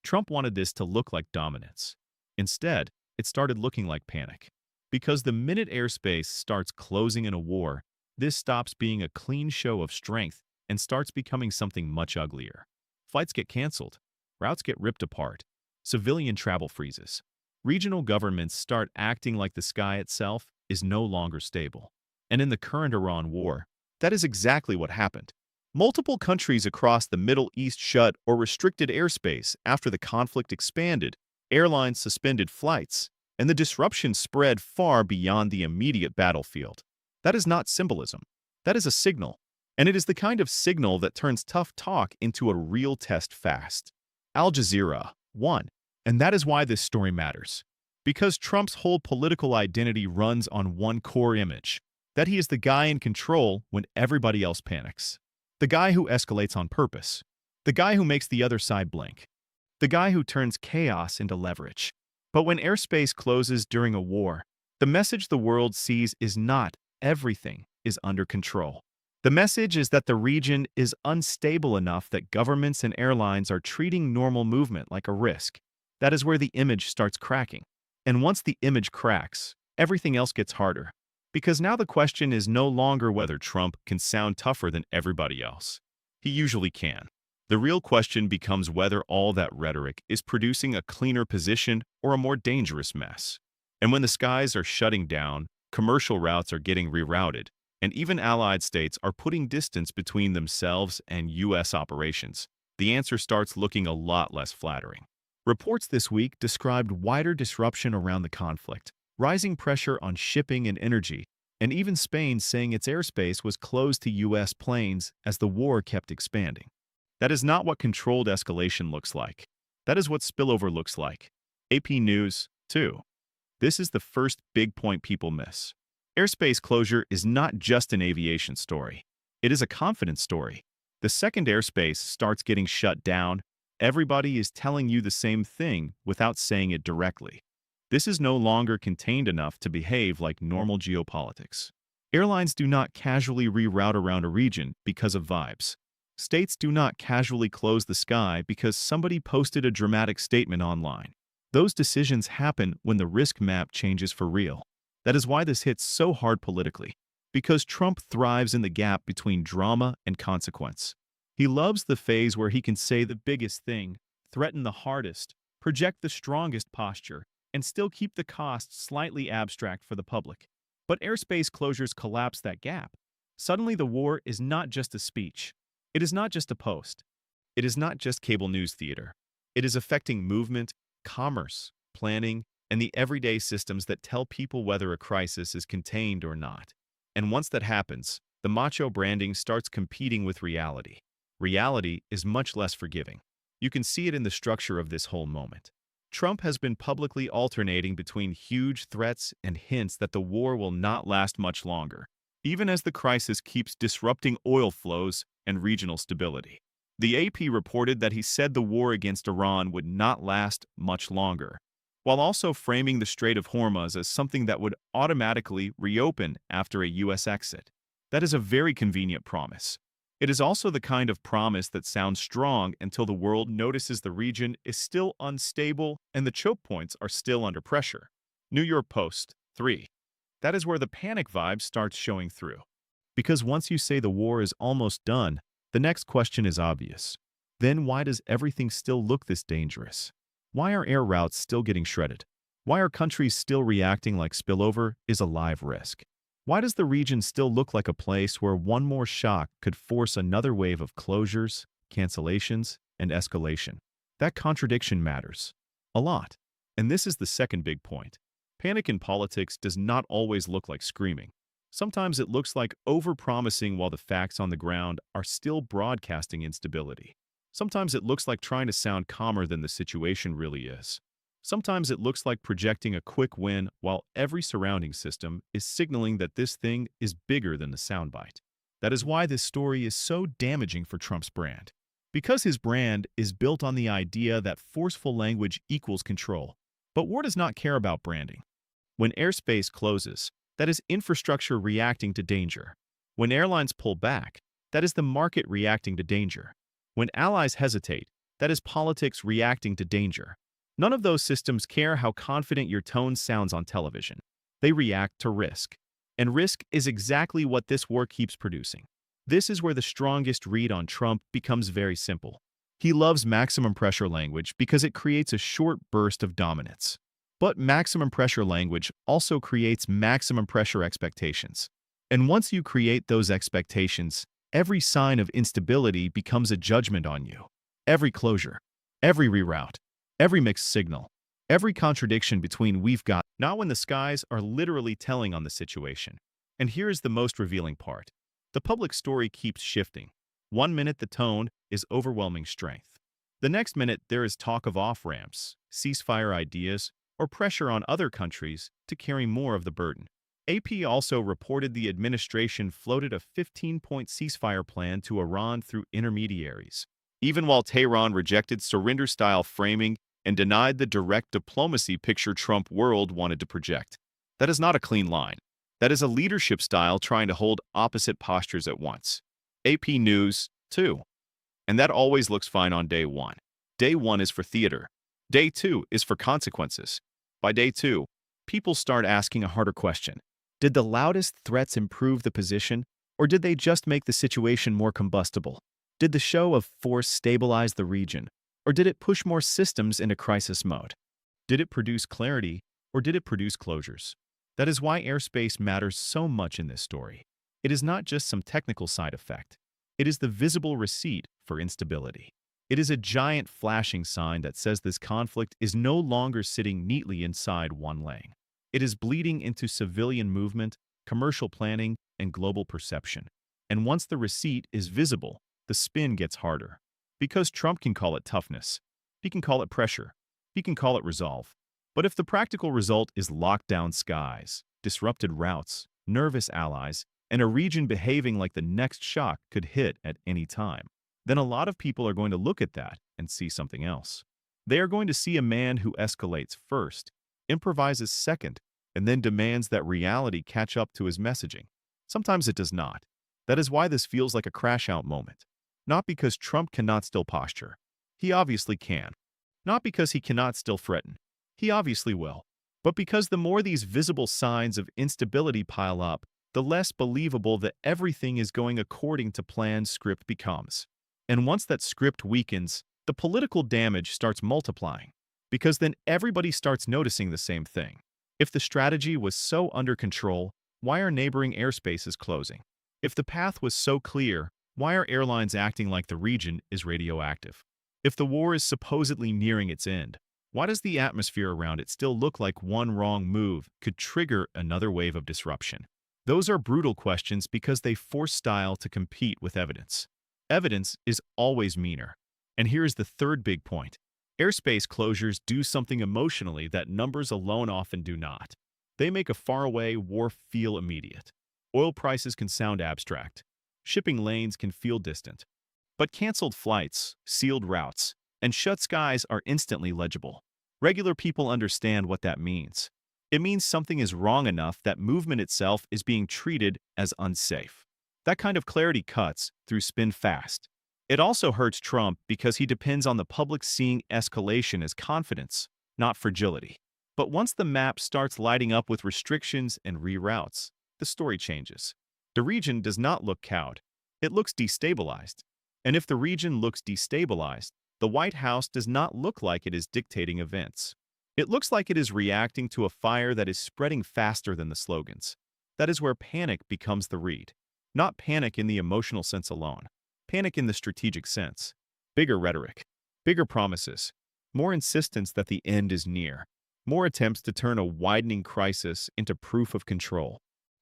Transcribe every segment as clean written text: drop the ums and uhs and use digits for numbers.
Trump wanted this to look like dominance. Instead, it started looking like panic. Because the minute airspace starts closing in a war, this stops being a clean show of strength and starts becoming something much uglier. Flights get canceled, routes get ripped apart, civilian travel freezes. Regional governments start acting like the sky itself is no longer stable. And in the current Iran war, that is exactly what happened. Multiple countries across the Middle East shut or restricted airspace after the conflict expanded, airlines suspended flights, and the disruption spread far beyond the immediate battlefield. That is not symbolism. That is a signal. And it is the kind of signal that turns tough talk into a real test fast. Al Jazeera won. And that is why this story matters. Because Trump's whole political identity runs on one core image, that he is the guy in control when everybody else panics. The guy who escalates on purpose. The guy who makes the other side blink. The guy who turns chaos into leverage. But when airspace closes during a war, the message the world sees is not everything is under control. The message is that the region is unstable enough that governments and airlines are treating normal movement like a risk. That is where the image starts cracking. And once the image cracks, everything else gets harder. Because now the question is no longer whether Trump can sound tougher than everybody else. He usually can. The real question becomes whether all that rhetoric is producing a cleaner position or a more dangerous mess. And when the skies are shutting down, commercial routes are getting rerouted, and even allied states are putting distance between themselves and U.S. operations, the answer starts looking a lot less flattering. Reports this week described wider disruption around the conflict, rising pressure on shipping and energy, and even Spain saying its airspace was closed to U.S. planes as the war kept expanding. That is not what controlled escalation looks like. That is what spillover looks like. AP News, 2. This is the first big point people miss. Airspace closure is not just an aviation story. It is a confidence story. The second airspace starts getting shut down, everybody is telling you the same thing without saying it directly. This is no longer contained enough to behave like normal geopolitics. Airlines do not casually reroute around a region because of vibes. States do not casually close the sky because somebody posted a dramatic statement online. Those decisions happen when the risk map changes for real. That is why this hits so hard politically. Because Trump thrives in the gap between drama and consequence. He loves the phase where he can say the biggest thing, threaten the hardest, project the strongest posture, and still keep the costs slightly abstract for the public. But airspace closures collapse that gap. Suddenly the war is not just a speech. It is not just a post. It is not just cable news theater. It is affecting movement, commerce, planning, and the everyday systems that tell people whether a crisis is contained or not. And once that happens, the macho branding starts competing with reality. Reality is much less forgiving. You can see it in the structure of this whole moment. Trump has been publicly alternating between huge threats and hints that the war will not last much longer, even as the crisis keeps disrupting oil flows and regional stability. The AP reported that he said the war against Iran would not last much longer, while also framing the Strait of Hormuz as something that would automatically reopen after a U.S. exit. That is a very convenient promise. It is also the kind of promise that sounds strong until the world notices the region is still unstable and the choke points are still under pressure. New York Post, 3. That is where the panic vibe starts showing through. Because once you say the war is almost done, the next question is obvious. Then why does everything still look this dangerous? Why are air routes still getting shredded? Why are countries still reacting like spillover is a live risk? Why does the region still look like a place where one more shock could force another wave of closures, cancellations, and escalation? That contradiction matters. A lot. And this is the second big point. Panic in politics does not always look like screaming. Sometimes it looks like overpromising while the facts on the ground are still broadcasting instability. Sometimes it looks like trying to sound calmer than the situation really is. Sometimes it looks like projecting a quick win while every surrounding system is signaling that this thing is bigger than the soundbite. That is why this story is so damaging for Trump's brand. Because his brand is built on the idea that forceful language equals control. But war does not care about branding. When airspace closes, that is infrastructure reacting to danger. When airlines pull back, that is the market reacting to danger. When allies hesitate, That is politics reacting to danger. None of those systems care how confident your tone sounds on television. They react to risk. And risk is exactly what this war keeps producing. This is where the strongest read on Trump becomes very simple. He loves maximum pressure language because it creates a short burst of dominance. But maximum pressure language also creates maximum pressure expectations. And once you create those expectations, every sign of instability becomes a judgment on you. Every closure, every reroute, every mixed signal, every contradiction between "we've got" not when the skies are literally telling on the situation. And here is the most revealing part. The public story keeps shifting. One minute the tone is overwhelming strength. The next minute there is talk of off-ramps, ceasefire ideas, or pressure on other countries to carry more of the burden. AP also reported the administration floated a 15-point ceasefire plan to Iran through intermediaries, even while Tehran rejected surrender-style framing and denied the direct diplomacy picture Trump world wanted to project. That is not a clean line. That is a leadership style trying to hold opposite postures at once. AP News, too. And that always looks fine on day one. Day one is for theater. Day two is for consequences. By day two, people start asking a harder question. Did the loudest threats improve the position, or did they just make the situation more combustible? Did the show of force stabilize the region, or did it push more systems into crisis mode? Did it produce clarity, or did it produce closures? That is why airspace matters so much in this story. It is not just some technical side effect. It is the visible receipt for instability. It is a giant flashing sign that says this conflict is no longer sitting neatly inside one lane. It is bleeding into civilian movement, commercial planning, and global perception. And once the receipt is visible, the spin gets harder. Because Trump can call it toughness, he can call it pressure, he can call it resolve. But if the practical result is locked down skies, disrupted routes, nervous allies, and a region behaving like the next shock could hit at any time, then a lot of people are going to look at that and see something else. They are going to see a man who escalates first, improvises second, and then demands that reality catch up to his messaging. Sometimes it does not. That is why this feels like a crash-out moment. Not because Trump cannot still posture. He obviously can. Not because he cannot still threaten. He obviously will. But because the more these visible signs of instability pile up, the less believable that everything is going according to planned script becomes. And once that script weakens, the political damage starts multiplying. Because then everybody starts noticing the same thing. If the strategy was so under control, why are neighboring airspaces closing? If the path was so clear, why are airlines acting like the region is radioactive? If the war is supposedly nearing its end, why does the atmosphere around it still look like one wrong move could trigger another wave of disruption? Those are brutal questions because they force style to compete with evidence. Evidence is always meaner. And here is the third big point. Airspace closures do something emotionally that numbers alone often do not. They make a faraway war feel immediate. Oil prices can sound abstract. Shipping lanes can feel distant. But canceled flights, sealed routes, and shut skies are instantly legible. Regular people understand what that means. It means something is wrong enough that movement itself is being treated as unsafe. That kind of clarity cuts through spin fast. It also hurts Trump because he depends on the public seeing escalation as confidence, not fragility. But once the map starts lighting up with restrictions and reroutes, the story changes. The region does not look cowed. It looks destabilized. And if the region looks destabilized, the White House does not look like it is dictating events. It looks like it is reacting to a fire that is spreading faster than the slogans. That is where panic becomes the read. Not panic in the emotional sense alone. Panic in the strategic sense. Bigger rhetoric. Bigger promises. More insistence that the end is near. More attempts to turn a widening crisis into proof of control.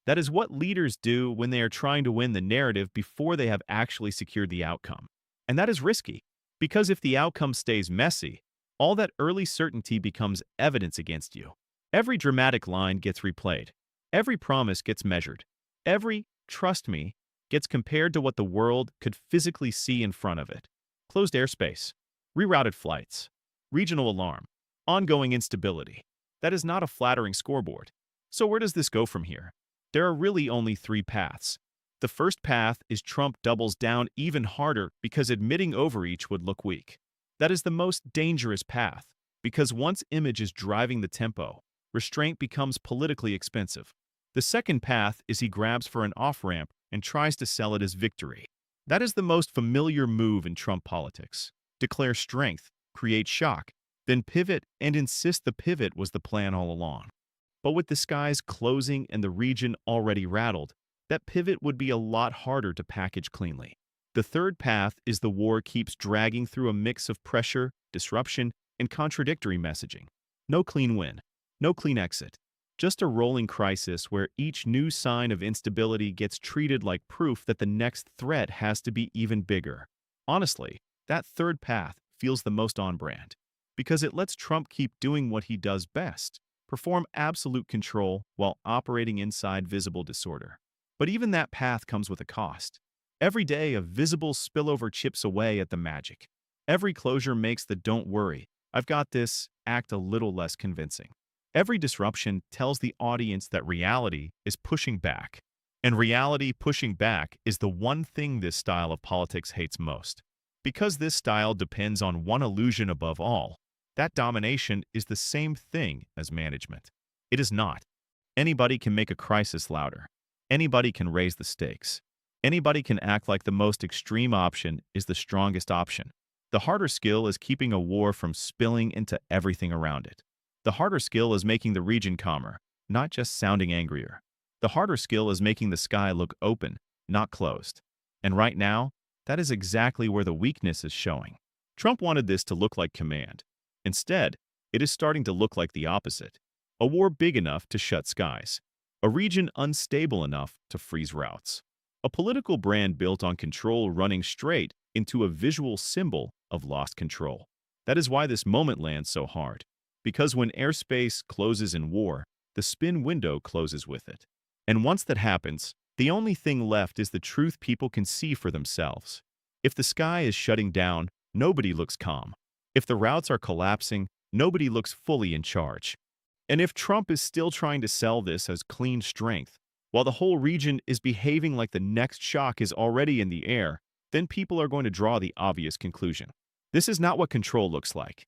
That is what leaders do when they are trying to win the narrative before they have actually secured the outcome. And that is risky, because if the outcome stays messy, all that early certainty becomes evidence against you. Every dramatic line gets replayed. Every promise gets measured. Every "trust me" gets compared to what the world could physically see in front of it. Closed airspace, rerouted flights, regional alarm, ongoing instability. That is not a flattering scoreboard. So where does this go from here? There are really only three paths. The first path is Trump doubles down even harder because admitting overreach would look weak. That is the most dangerous path, because once image is driving the tempo, restraint becomes politically expensive. The second path is he grabs for an off-ramp and tries to sell it as victory. That is the most familiar move in Trump politics. Declare strength, create shock, then pivot and insist the pivot was the plan all along. But with the skies closing and the region already rattled, that pivot would be a lot harder to package cleanly. The third path is the war keeps dragging through a mix of pressure, disruption, and contradictory messaging. No clean win, no clean exit. Just a rolling crisis where each new sign of instability gets treated like proof that the next threat has to be even bigger. Honestly, that third path feels the most on-brand, because it lets Trump keep doing what he does best, perform absolute control while operating inside visible disorder. But even that path comes with a cost. Every day, a visible spillover chips away at the magic. Every closure makes the "don't worry, I've got this" act a little less convincing. Every disruption tells the audience that reality is pushing back. And reality pushing back is the one thing this style of politics hates most. Because this style depends on one illusion above all, that domination is the same thing as management. It is not. Anybody can make a crisis louder. Anybody can raise the stakes. Anybody can act like the most extreme option is the strongest option. The harder skill is keeping a war from spilling into everything around it. The harder skill is making the region calmer, not just sounding angrier. The harder skill is making the sky look open, not closed. And right now, that is exactly where the weakness is showing. Trump wanted this to look like command. Instead, it is starting to look like the opposite. A war big enough to shut skies. A region unstable enough to freeze routes. A political brand built on control running straight into a visual symbol of lost control. That is why this moment lands so hard. Because when airspace closes in war, the spin window closes with it. And once that happens, the only thing left is the truth people can see for themselves. If the sky is shutting down, nobody looks calm. If the routes are collapsing, nobody looks fully in charge. And if Trump is still trying to sell this as clean strength, while the whole region is behaving like the next shock is already in the air, then people are going to draw the obvious conclusion. This is not what control looks like.